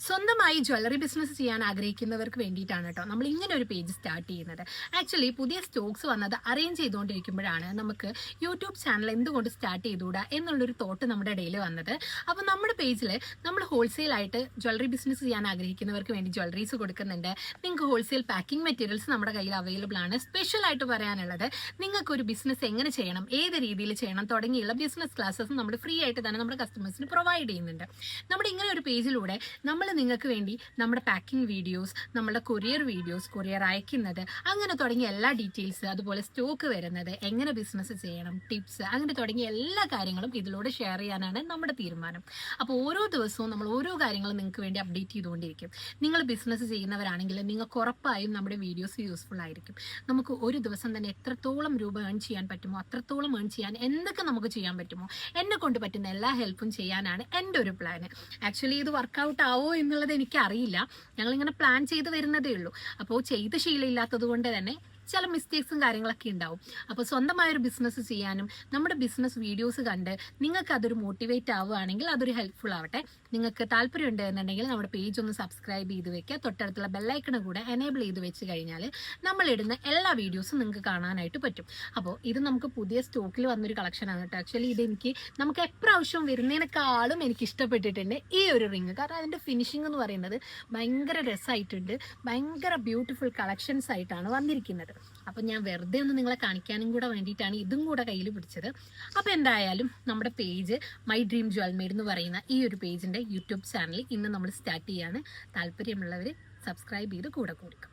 സ്വന്തമായി jewellery business ചെയ്യാൻ ആഗ്രഹിക്കുന്നവർക്ക് വേണ്ടിയിട്ടാണ് കേട്ടോ നമ്മൾ ഇങ്ങനെ ഒരു പേജ് സ്റ്റാർട്ട് ചെയ്യുന്നത്. ആക്ച്വലി പുതിയ സ്റ്റോക്സ് വന്നത് അറേഞ്ച് ചെയ്തുകൊണ്ടിരിക്കുമ്പോഴാണ് നമുക്ക് യൂട്യൂബ് ചാനൽ എന്തുകൊണ്ട് സ്റ്റാർട്ട് ചെയ്തുകൂടാ എന്നുള്ളൊരു തോട്ട് നമ്മുടെ ഇടയിൽ വന്നത്. അപ്പോൾ നമ്മുടെ പേജിൽ നമ്മൾ ഹോൾസെയിൽ ആയിട്ട് ജ്വല്ലറി ബിസിനസ് ചെയ്യാൻ ആഗ്രഹിക്കുന്നവർക്ക് വേണ്ടി ജ്വല്ലറീസ് കൊടുക്കുന്നുണ്ട്. നിങ്ങൾക്ക് ഹോൾസെയിൽ പാക്കിംഗ് മെറ്റീരിയൽസ് നമ്മുടെ കയ്യിൽ അവൈലബിൾ ആണ്. സ്പെഷ്യൽ ആയിട്ട് പറയാനുള്ളത്, നിങ്ങൾക്കൊരു ബിസിനസ് എങ്ങനെ ചെയ്യണം, ഏത് രീതിയിൽ ചെയ്യണം തുടങ്ങിയുള്ള ബിസിനസ് ക്ലാസ്സസ് നമ്മൾ ഫ്രീ ആയിട്ട് തന്നെ നമ്മുടെ കസ്റ്റമേഴ്സിന് പ്രൊവൈഡ് ചെയ്യുന്നുണ്ട്. നമ്മുടെ ഇങ്ങനെ ഒരു പേജിലൂടെ നമ്മൾ നിങ്ങൾക്ക് വേണ്ടി നമ്മുടെ പാക്കിംഗ് വീഡിയോസ്, നമ്മുടെ കൊറിയർ വീഡിയോസ്, കൊറിയർ അയക്കുന്നത്, അങ്ങനെ തുടങ്ങിയ എല്ലാ ഡീറ്റെയിൽസ്, അതുപോലെ സ്റ്റോക്ക് വരുന്നത്, എങ്ങനെ ബിസിനസ് ചെയ്യണം, ടിപ്സ്, അങ്ങനെ തുടങ്ങിയ എല്ലാ കാര്യങ്ങളും ഇതിലൂടെ ഷെയർ ചെയ്യാനാണ് നമ്മുടെ തീരുമാനം. അപ്പോൾ ഓരോ ദിവസവും നമ്മൾ ഓരോ കാര്യങ്ങളും നിങ്ങൾക്ക് വേണ്ടി അപ്ഡേറ്റ് ചെയ്തുകൊണ്ടിരിക്കും. നിങ്ങൾ ബിസിനസ് ചെയ്യുന്നവരാണെങ്കിൽ നിങ്ങൾക്ക് ഉറപ്പായും നമ്മുടെ വീഡിയോസ് യൂസ്ഫുൾ ആയിരിക്കും. നമുക്ക് ഒരു ദിവസം തന്നെ എത്രത്തോളം രൂപ ഏൺ ചെയ്യാൻ പറ്റുമോ അത്രത്തോളം ഏൺ ചെയ്യാൻ എന്തൊക്കെ നമുക്ക് ചെയ്യാൻ പറ്റുമോ എന്നെ കൊണ്ട് പറ്റുന്ന എല്ലാ ഹെൽപ്പും ചെയ്യാനാണ് എൻ്റെ ഒരു പ്ലാന്. ആക്ച്വലി ഇത് വർക്കൗട്ട് ആവോ എന്നുള്ളത് എനിക്കറിയില്ല. ഞങ്ങളിങ്ങനെ പ്ലാൻ ചെയ്ത് വരുന്നതേ ഉള്ളൂ. അപ്പോൾ ചെയ്ത് ശീലമില്ലാത്തത് കൊണ്ട് തന്നെ ചില മിസ്റ്റേക്സും കാര്യങ്ങളൊക്കെ ഉണ്ടാവും. അപ്പോൾ സ്വന്തമായൊരു ബിസിനസ് ചെയ്യാനും നമ്മുടെ ബിസിനസ് വീഡിയോസ് കണ്ട് നിങ്ങൾക്ക് അതൊരു മോട്ടിവേറ്റ് ആവുകയാണെങ്കിൽ അതൊരു ഹെൽപ്ഫുൾ ആവട്ടെ. നിങ്ങൾക്ക് താല്പര്യമുണ്ട് എന്നുണ്ടെങ്കിൽ നമ്മുടെ പേജ് ഒന്ന് സബ്സ്ക്രൈബ് ചെയ്ത് വെക്കുക. തൊട്ടടുത്തുള്ള ബെല്ലൈക്കണ് കൂടെ എനേബിൾ ചെയ്ത് വെച്ച് കഴിഞ്ഞാൽ നമ്മളിടുന്ന എല്ലാ വീഡിയോസും നിങ്ങൾക്ക് കാണാനായിട്ട് പറ്റും. അപ്പോൾ ഇത് നമുക്ക് പുതിയ സ്റ്റോക്കിൽ വന്നൊരു കളക്ഷനാണ് കേട്ടോ. ആക്ച്വലി ഇത് നമുക്ക് എപ്രാവശ്യം വരുന്നതിനേക്കാളും എനിക്ക് ഇഷ്ടപ്പെട്ടിട്ടുണ്ട് ഈ ഒരു റിങ്. കാരണം അതിൻ്റെ ഫിനിഷിംഗ് എന്ന് പറയുന്നത് ഭയങ്കര രസമായിട്ടുണ്ട്. ഭയങ്കര ബ്യൂട്ടിഫുൾ കളക്ഷൻസ് ആയിട്ടാണ് വന്നിരിക്കുന്നത്. അപ്പം ഞാൻ വെറുതെ ഒന്ന് നിങ്ങളെ കാണിക്കാനും കൂടെ വേണ്ടിയിട്ടാണ് ഇതും കൂടെ കയ്യിൽ പിടിച്ചത്. അപ്പോൾ എന്തായാലും നമ്മുടെ page my dream jewel made എന്ന് പറയുന്ന ഈ ഒരു പേജിൻ്റെ യൂട്യൂബ് ചാനൽ ഇന്ന് നമ്മൾ സ്റ്റാർട്ട് ചെയ്യാണ്. താല്പര്യമുള്ളവർ സബ്സ്ക്രൈബ് ചെയ്ത് കൂടെ കൊടുക്കും.